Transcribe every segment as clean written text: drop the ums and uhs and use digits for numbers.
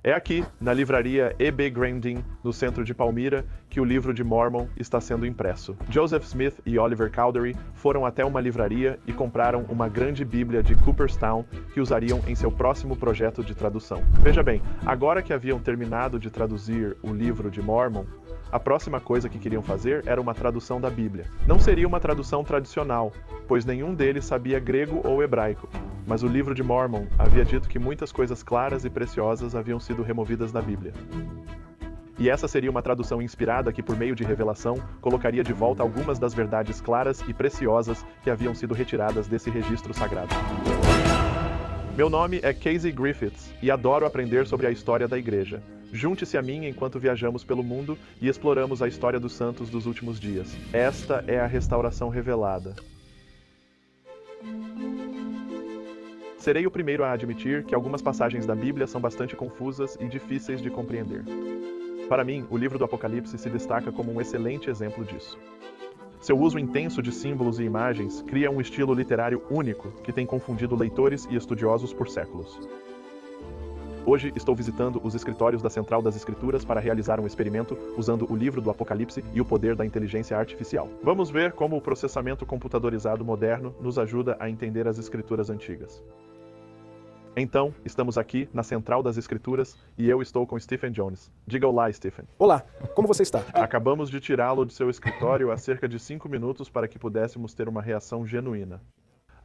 É aqui, na livraria E.B. Grandin, no centro de Palmyra, que o livro de Mormon está sendo impresso. Joseph Smith e Oliver Cowdery foram até uma livraria e compraram uma grande Bíblia de Cooperstown que usariam em seu próximo projeto de tradução. Veja bem, agora que haviam terminado de traduzir o livro de Mormon, a próxima coisa que queriam fazer era uma tradução da Bíblia. Não seria uma tradução tradicional, pois nenhum deles sabia grego ou hebraico. Mas o livro de Mormon havia dito que muitas coisas claras e preciosas haviam sido removidas da Bíblia. E essa seria uma tradução inspirada que, por meio de revelação, colocaria de volta algumas das verdades claras e preciosas que haviam sido retiradas desse registro sagrado. Meu nome é Casey Griffiths e adoro aprender sobre a história da igreja. Junte-se a mim enquanto viajamos pelo mundo e exploramos a história dos santos dos últimos dias. Esta é a restauração revelada. Serei o primeiro a admitir que algumas passagens da Bíblia são bastante confusas e difíceis de compreender. Para mim, o livro do Apocalipse se destaca como um excelente exemplo disso. Seu uso intenso de símbolos e imagens cria um estilo literário único que tem confundido leitores e estudiosos por séculos. Hoje estou visitando os escritórios da Central das Escrituras para realizar um experimento usando o livro do Apocalipse e o poder da inteligência artificial. Vamos ver como o processamento computadorizado moderno nos ajuda a entender as escrituras antigas. Então, estamos aqui na Central das Escrituras e eu estou com Stephen Jones. Diga olá, Stephen. Olá, como você está? Acabamos de tirá-lo de seu escritório há cerca de 5 minutos para que pudéssemos ter uma reação genuína.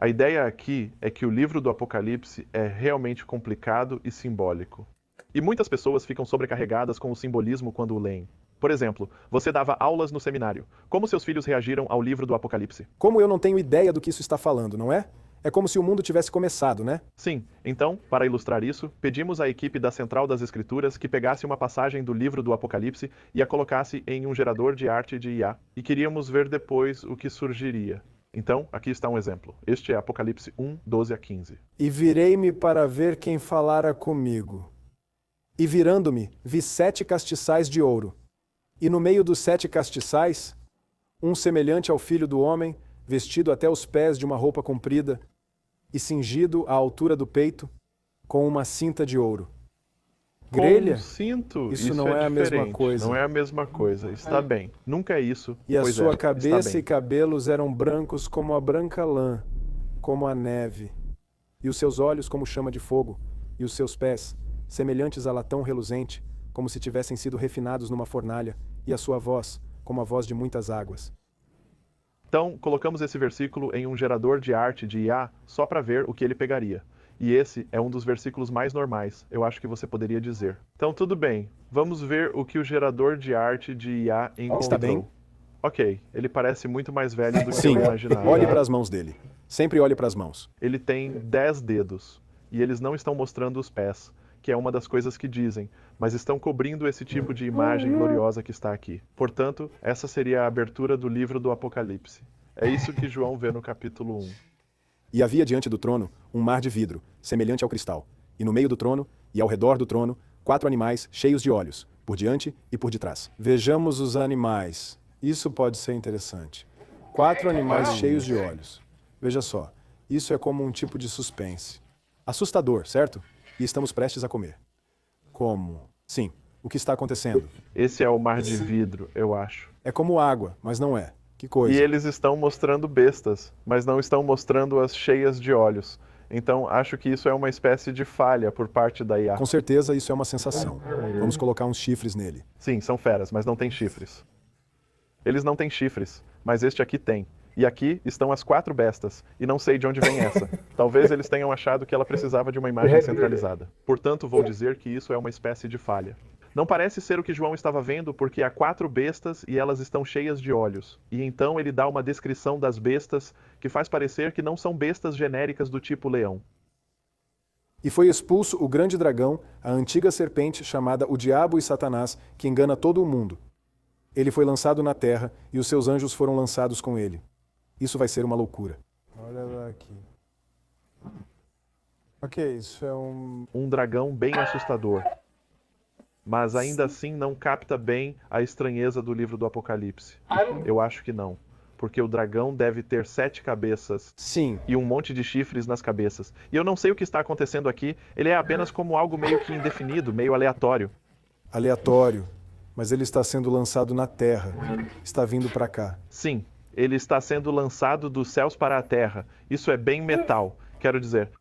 A ideia aqui é que o livro do Apocalipse é realmente complicado e simbólico. E muitas pessoas ficam sobrecarregadas com o simbolismo quando o leem. Por exemplo, você dava aulas no seminário. Como seus filhos reagiram ao livro do Apocalipse? Como eu não tenho ideia do que isso está falando, não é? É como se o mundo tivesse começado, né? Sim, então, para ilustrar isso, pedimos à equipe da Central das Escrituras que pegasse uma passagem do livro do Apocalipse e a colocasse em um gerador de arte de IA. E queríamos ver depois o que surgiria. Então, aqui está um exemplo. Este é Apocalipse 1, 12 a 15. E virei-me para ver quem falara comigo. E virando-me, vi 7 castiçais de ouro. E no meio dos 7 castiçais, um semelhante ao Filho do Homem, vestido até os pés de uma roupa comprida, e cingido à altura do peito, com uma cinta de ouro. Grelha? Com um cinto? Isso não é a mesma coisa. Não é a mesma coisa. Está bem. Nunca é isso. E a Pois sua é, cabeça está bem. e cabelos eram brancos como a branca lã, como a neve. E os seus olhos como chama de fogo, e os seus pés, semelhantes a latão reluzente, como se tivessem sido refinados numa fornalha, e a sua voz, como a voz de muitas águas. Então, colocamos esse versículo em um gerador de arte de IA só para ver o que ele pegaria. E esse é um dos versículos mais normais, eu acho que você poderia dizer. Então, tudo bem. Vamos ver o que o gerador de arte de IA encontrou. Está bem? Ok, ele parece muito mais velho do que Sim, eu imaginava. olhe para as mãos dele. Sempre olhe para as mãos. Ele tem 10 dedos, e eles não estão mostrando os pés, que é uma das coisas que dizem, mas estão cobrindo esse tipo de imagem gloriosa que está aqui. Portanto, essa seria a abertura do livro do Apocalipse. É isso que João vê no capítulo 1. E havia diante do trono um mar de vidro, semelhante ao cristal, e no meio do trono, e ao redor do trono, 4 animais cheios de olhos, por diante e por detrás. Vejamos os animais. Isso pode ser interessante. 4 animais cheios de olhos. Veja só, isso é como um tipo de suspense. Assustador, certo? E estamos prestes a comer. Como? Sim, o que está acontecendo? Esse é o mar de vidro, eu acho. É como água, mas não é. Que coisa. E eles estão mostrando bestas, mas não estão mostrando as cheias de olhos. Então, acho que isso é uma espécie de falha por parte da IA. Com certeza isso é uma sensação. Vamos colocar uns chifres nele. Sim, são feras, mas não tem chifres. Eles não têm chifres, mas este aqui tem. E aqui estão as 4 bestas, e não sei de onde vem essa. Talvez eles tenham achado que ela precisava de uma imagem centralizada. Portanto, vou dizer que isso é uma espécie de falha. Não parece ser o que João estava vendo, porque há 4 bestas e elas estão cheias de olhos. E então ele dá uma descrição das bestas que faz parecer que não são bestas genéricas do tipo leão. E foi expulso o grande dragão, a antiga serpente chamada o Diabo e Satanás, que engana todo o mundo. Ele foi lançado na terra e os seus anjos foram lançados com ele. Isso vai ser uma loucura. Olha lá aqui. Ok, isso é Um dragão bem assustador. Mas ainda assim não capta bem a estranheza do livro do Apocalipse. Eu acho que não. porque o dragão deve ter 7 cabeças Sim, e um monte de chifres nas cabeças. E eu não sei o que está acontecendo aqui, ele é apenas como algo meio que indefinido, meio aleatório. aleatório, mas ele está sendo lançado na Terra. Está vindo para cá. Sim, ele está sendo lançado dos céus para a terra. Isso é bem metal. Quero dizer,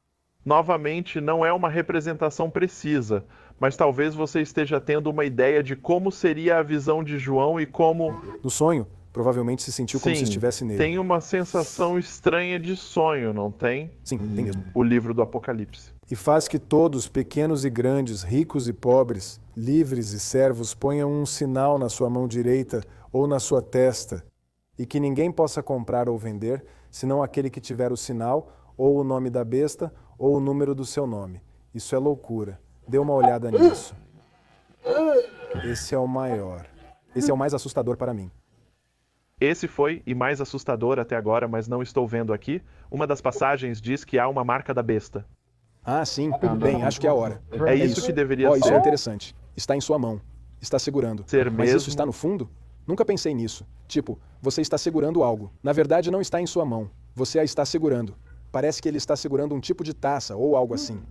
novamente, não é uma representação precisa, mas talvez você esteja tendo uma ideia de como seria a visão de João e como. No sonho, provavelmente se sentiu como se Sim, estivesse nele. tem uma sensação estranha de sonho, não tem? Sim, tem mesmo. O livro do Apocalipse. E faz que todos, pequenos e grandes, ricos e pobres, livres e servos, ponham um sinal na sua mão direita ou na sua testa, e que ninguém possa comprar ou vender, senão aquele que tiver o sinal, ou o nome da besta, ou o número do seu nome. Isso é loucura. Dê uma olhada nisso. Esse é o maior. Esse é o mais assustador para mim. Esse foi, e mais assustador até agora, mas não estou vendo aqui, uma das passagens diz que há uma marca da besta. Ah, sim. Bem, acho que é a hora. É isso que deveria Isso é ser. interessante. Está em sua mão. Está segurando. Ser Mas mesmo? isso está no fundo? Nunca pensei nisso. Tipo, você está segurando algo. Na verdade, não está em sua mão. Você a está segurando. Parece que ele está segurando um tipo de taça ou algo assim.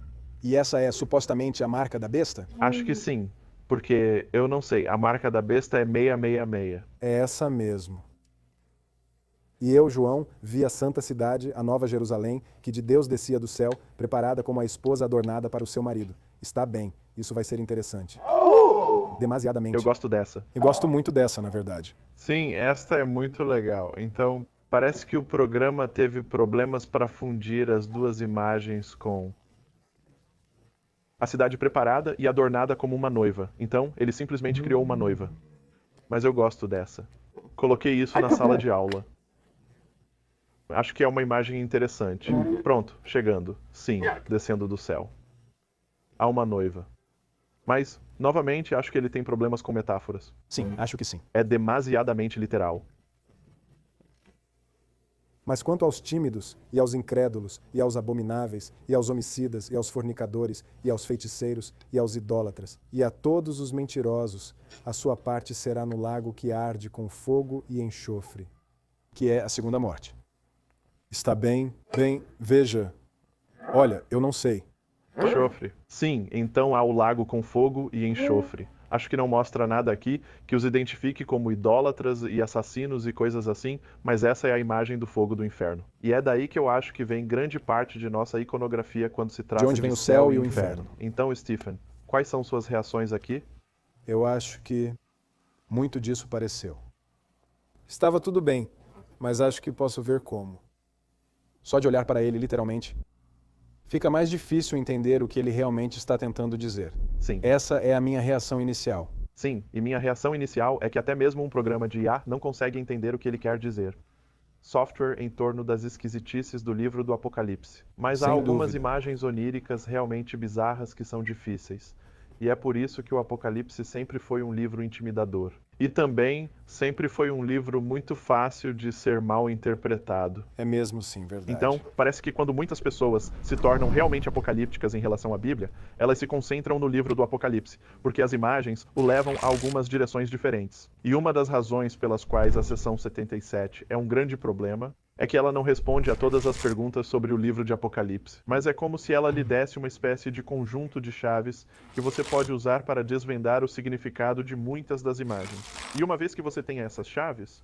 E essa é supostamente a marca da besta? Acho que sim, porque eu não sei, a marca da besta é 666. É essa mesmo. E eu, João, vi a santa cidade, a nova Jerusalém, que de Deus descia do céu, preparada como a esposa adornada para o seu marido. Está bem, isso vai ser interessante. Demasiadamente. Eu gosto dessa. Eu gosto muito dessa, na verdade. Sim, esta é muito legal. Então, parece que o programa teve problemas para fundir as duas imagens com a cidade preparada e adornada como uma noiva. Então, ele simplesmente criou uma noiva. Mas eu gosto dessa. Coloquei isso na sala de aula. Acho que é uma imagem interessante. Pronto, chegando. Sim, descendo do céu. Há uma noiva. Mas, novamente, acho que ele tem problemas com metáforas. Sim, acho que sim. É demasiadamente literal. Mas quanto aos tímidos, e aos incrédulos, e aos abomináveis, e aos homicidas, e aos fornicadores, e aos feiticeiros, e aos idólatras, e a todos os mentirosos, a sua parte será no lago que arde com fogo e enxofre, que é a segunda morte. Está bem, veja. Olha, eu não sei. Enxofre. Sim, então há o lago com fogo e enxofre. Acho que não mostra nada aqui que os identifique como idólatras e assassinos e coisas assim, mas essa é a imagem do fogo do inferno. E é daí que eu acho que vem grande parte de nossa iconografia quando se trata De onde vem o céu e o inferno. Então, Stephen, quais são suas reações aqui? Eu acho que muito disso pareceu. Estava tudo bem, mas acho que posso ver como. Só de olhar para ele, literalmente, fica mais difícil entender o que ele realmente está tentando dizer. Sim. Essa é a minha reação inicial. Sim, e minha reação inicial é que até mesmo um programa de IA não consegue entender o que ele quer dizer. Software em torno das esquisitices do livro do Apocalipse. Mas há Sem algumas dúvida. imagens oníricas realmente bizarras que são difíceis. E é por isso que o Apocalipse sempre foi um livro intimidador. E também sempre foi um livro muito fácil de ser mal interpretado. É mesmo sim, verdade. Então, parece que quando muitas pessoas se tornam realmente apocalípticas em relação à Bíblia, elas se concentram no livro do Apocalipse, porque as imagens o levam a algumas direções diferentes. E uma das razões pelas quais a seção 77 é um grande problema é que ela não responde a todas as perguntas sobre o livro de Apocalipse, mas é como se ela lhe desse uma espécie de conjunto de chaves que você pode usar para desvendar o significado de muitas das imagens. E uma vez que você tem essas chaves,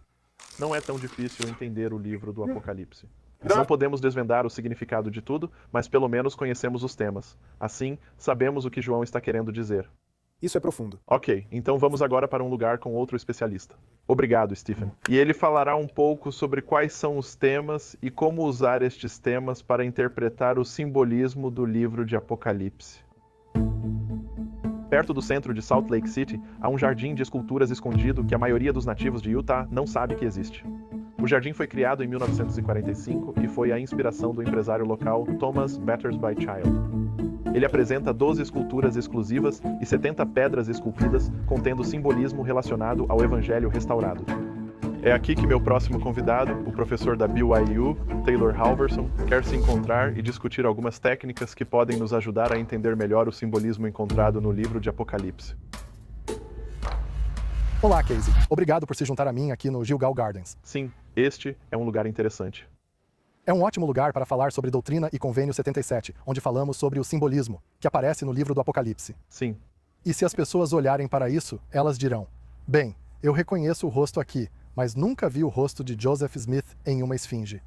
não é tão difícil entender o livro do Apocalipse. Não podemos desvendar o significado de tudo, mas pelo menos conhecemos os temas. Assim, sabemos o que João está querendo dizer. Isso é profundo. Ok, então vamos agora para um lugar com outro especialista. Obrigado, Stephen. E ele falará um pouco sobre quais são os temas e como usar estes temas para interpretar o simbolismo do livro de Apocalipse. Perto do centro de Salt Lake City, há um jardim de esculturas escondido que a maioria dos nativos de Utah não sabe que existe. O jardim foi criado em 1945 e foi a inspiração do empresário local Thomas Battersby Child. Ele apresenta 12 esculturas exclusivas e 70 pedras esculpidas contendo simbolismo relacionado ao Evangelho restaurado. É aqui que meu próximo convidado, o professor da BYU, Taylor Halverson, quer se encontrar e discutir algumas técnicas que podem nos ajudar a entender melhor o simbolismo encontrado no livro de Apocalipse. Olá, Casey. Obrigado por se juntar a mim aqui no Gilgal Gardens. Sim, Este é um lugar interessante. É um ótimo lugar para falar sobre Doutrina e Convênio 77, onde falamos sobre o simbolismo, que aparece no livro do Apocalipse. Sim, E se as pessoas olharem para isso, elas dirão: bem, eu reconheço o rosto aqui, mas nunca vi o rosto de Joseph Smith em uma esfinge.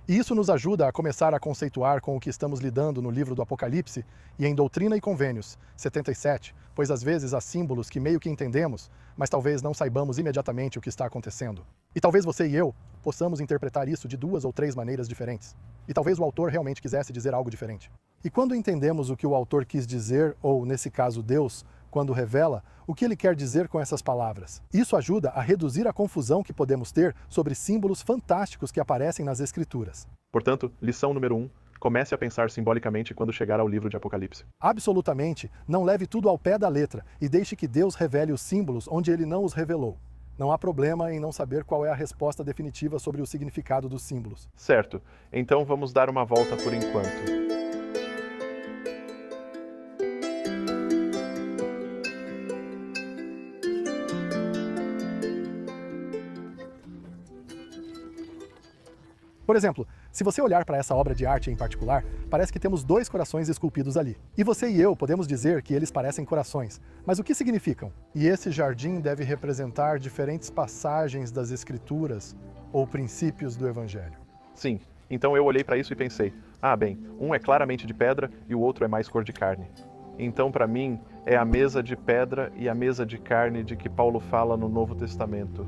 E isso nos ajuda a começar a conceituar com o que estamos lidando no livro do Apocalipse e em Doutrina e Convênios 77, pois às vezes há símbolos que meio que entendemos, mas talvez não saibamos imediatamente o que está acontecendo. E talvez você e eu possamos interpretar isso de 2 ou 3 maneiras diferentes. E talvez o autor realmente quisesse dizer algo diferente. E quando entendemos o que o autor quis dizer, ou nesse caso Deus, quando revela, o que ele quer dizer com essas palavras? Isso ajuda a reduzir a confusão que podemos ter sobre símbolos fantásticos que aparecem nas Escrituras. portanto, lição número 1. Comece a pensar simbolicamente quando chegar ao livro de Apocalipse. Absolutamente, não leve tudo ao pé da letra e deixe que Deus revele os símbolos onde ele não os revelou. Não há problema em não saber qual é a resposta definitiva sobre o significado dos símbolos. Certo, então vamos dar uma volta por enquanto. Por exemplo, se você olhar para essa obra de arte em particular, parece que temos 2 corações esculpidos ali. E você e eu podemos dizer que eles parecem corações, mas o que significam? E esse jardim deve representar diferentes passagens das Escrituras ou princípios do Evangelho. Sim, então eu olhei para isso e pensei, bem, um é claramente de pedra e o outro é mais cor de carne. Então, para mim, é a mesa de pedra e a mesa de carne de que Paulo fala no Novo Testamento.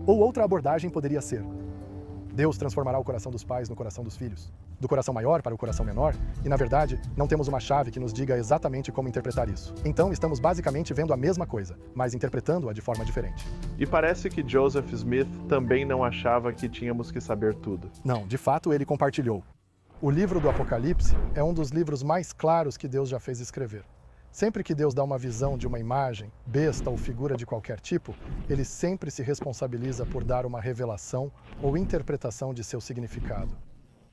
Ou outra abordagem poderia ser: Deus transformará o coração dos pais no coração dos filhos, do coração maior para o coração menor, e na verdade, não temos uma chave que nos diga exatamente como interpretar isso. Então, estamos basicamente vendo a mesma coisa, mas interpretando-a de forma diferente. E parece que Joseph Smith também não achava que tínhamos que saber tudo. Não, de fato ele compartilhou. O livro do Apocalipse é um dos livros mais claros que Deus já fez escrever. Sempre que Deus dá uma visão de uma imagem, besta ou figura de qualquer tipo, ele sempre se responsabiliza por dar uma revelação ou interpretação de seu significado.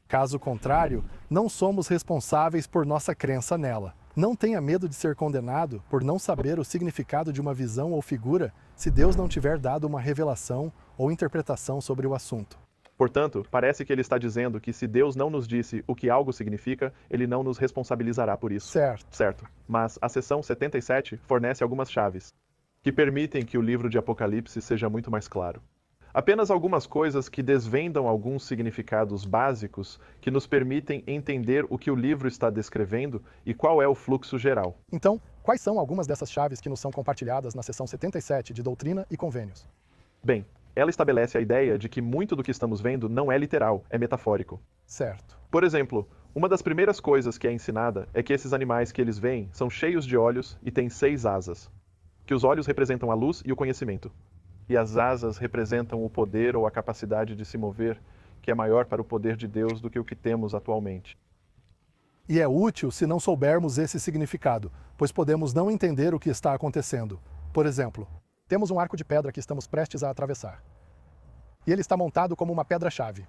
Caso contrário, não somos responsáveis por nossa crença nela. Não tenha medo de ser condenado por não saber o significado de uma visão ou figura se Deus não tiver dado uma revelação ou interpretação sobre o assunto. Portanto, parece que ele está dizendo que se Deus não nos disse o que algo significa, ele não nos responsabilizará por isso. Certo. Mas a seção 77 fornece algumas chaves que permitem que o livro de Apocalipse seja muito mais claro. Apenas algumas coisas que desvendam alguns significados básicos que nos permitem entender o que o livro está descrevendo e qual é o fluxo geral. Então, quais são algumas dessas chaves que nos são compartilhadas na seção 77 de Doutrina e Convênios? Bem, ela estabelece a ideia de que muito do que estamos vendo não é literal, é metafórico. Certo. Por exemplo, uma das primeiras coisas que é ensinada é que esses animais que eles veem são cheios de olhos e têm 6 asas. Que os olhos representam a luz e o conhecimento. E as asas representam o poder ou a capacidade de se mover, que é maior para o poder de Deus do que o que temos atualmente. E é útil se não soubermos esse significado, pois podemos não entender o que está acontecendo. Por exemplo, temos um arco de pedra que estamos prestes a atravessar. E ele está montado como uma pedra-chave.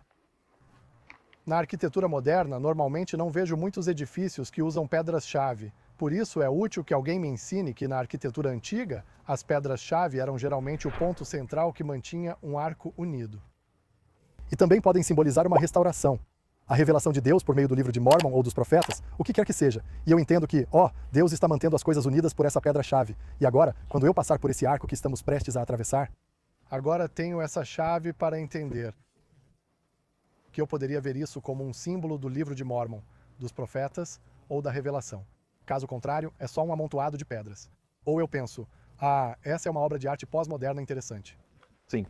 Na arquitetura moderna, normalmente não vejo muitos edifícios que usam pedras-chave. Por isso, é útil que alguém me ensine que na arquitetura antiga, as pedras-chave eram geralmente o ponto central que mantinha um arco unido. E também podem simbolizar uma restauração. A revelação de Deus por meio do livro de Mórmon ou dos profetas, o que quer que seja. E eu entendo que, Deus está mantendo as coisas unidas por essa pedra-chave. E agora, quando eu passar por esse arco que estamos prestes a atravessar, agora tenho essa chave para entender que eu poderia ver isso como um símbolo do livro de Mórmon, dos profetas ou da revelação. Caso contrário, é só um amontoado de pedras. Ou eu penso, essa é uma obra de arte pós-moderna interessante. Sim.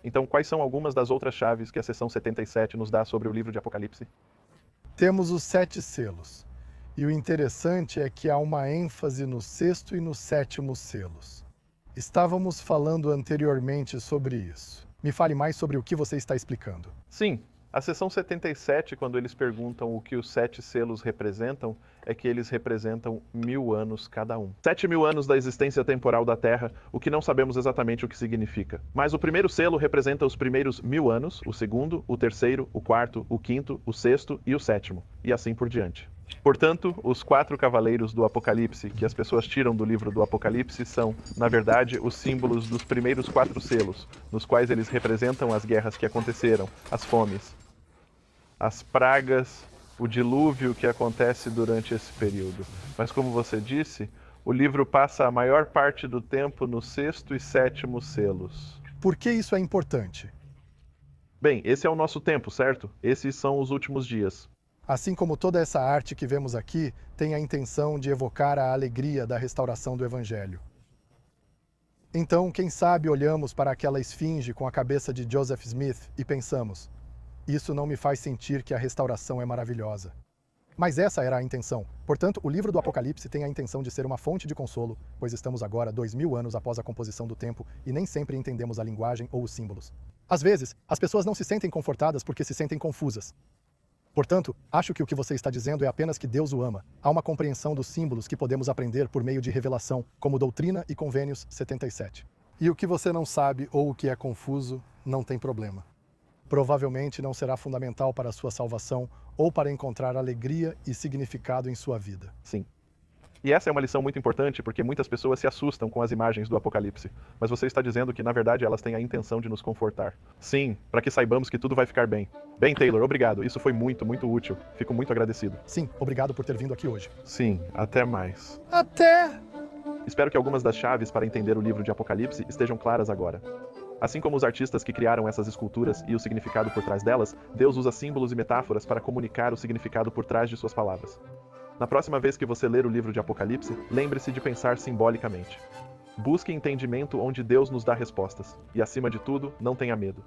Então, quais são algumas das outras chaves que a seção 77 nos dá sobre o livro de Apocalipse? Temos os 7 selos. E o interessante é que há uma ênfase no 6º e no 7º selos. Estávamos falando anteriormente sobre isso. Me fale mais sobre o que você está explicando. Sim. A seção 77, quando eles perguntam o que os 7 selos representam, é que eles representam 1000 anos cada um. 7.000 anos da existência temporal da Terra, o que não sabemos exatamente o que significa. Mas o primeiro selo representa os primeiros 1000 anos, o segundo, o terceiro, o quarto, o quinto, o sexto e o sétimo, e assim por diante. Portanto, os 4 cavaleiros do Apocalipse que as pessoas tiram do livro do Apocalipse são, na verdade, os símbolos dos primeiros 4 selos, nos quais eles representam as guerras que aconteceram, as fomes, as pragas, o dilúvio que acontece durante esse período. Mas como você disse, o livro passa a maior parte do tempo no 6º e 7º selos. Por que isso é importante? Bem, esse é o nosso tempo, certo? Esses são os últimos dias. Assim como toda essa arte que vemos aqui tem a intenção de evocar a alegria da restauração do Evangelho. Então, quem sabe olhamos para aquela esfinge com a cabeça de Joseph Smith e pensamos: isso não me faz sentir que a restauração é maravilhosa. Mas essa era a intenção. Portanto, o livro do Apocalipse tem a intenção de ser uma fonte de consolo, pois estamos agora 2000 anos após a composição do tempo e nem sempre entendemos a linguagem ou os símbolos. Às vezes, as pessoas não se sentem confortadas porque se sentem confusas. Portanto, acho que o que você está dizendo é apenas que Deus o ama. Há uma compreensão dos símbolos que podemos aprender por meio de revelação, como Doutrina e Convênios 77. E o que você não sabe ou o que é confuso, não tem problema. Provavelmente não será fundamental para a sua salvação ou para encontrar alegria e significado em sua vida. Sim. E essa é uma lição muito importante porque muitas pessoas se assustam com as imagens do Apocalipse. Mas você está dizendo que, na verdade, elas têm a intenção de nos confortar. Sim, para que saibamos que tudo vai ficar bem. Bem, Taylor, obrigado. Isso foi muito, muito útil. Fico muito agradecido. Sim, obrigado por ter vindo aqui hoje. Sim, até mais. Até! Espero que algumas das chaves para entender o livro de Apocalipse estejam claras agora. Assim como os artistas que criaram essas esculturas e o significado por trás delas, Deus usa símbolos e metáforas para comunicar o significado por trás de suas palavras. Na próxima vez que você ler o livro de Apocalipse, lembre-se de pensar simbolicamente. Busque entendimento onde Deus nos dá respostas. E, acima de tudo, não tenha medo.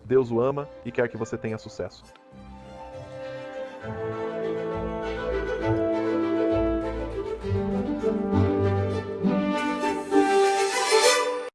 Deus o ama e quer que você tenha sucesso.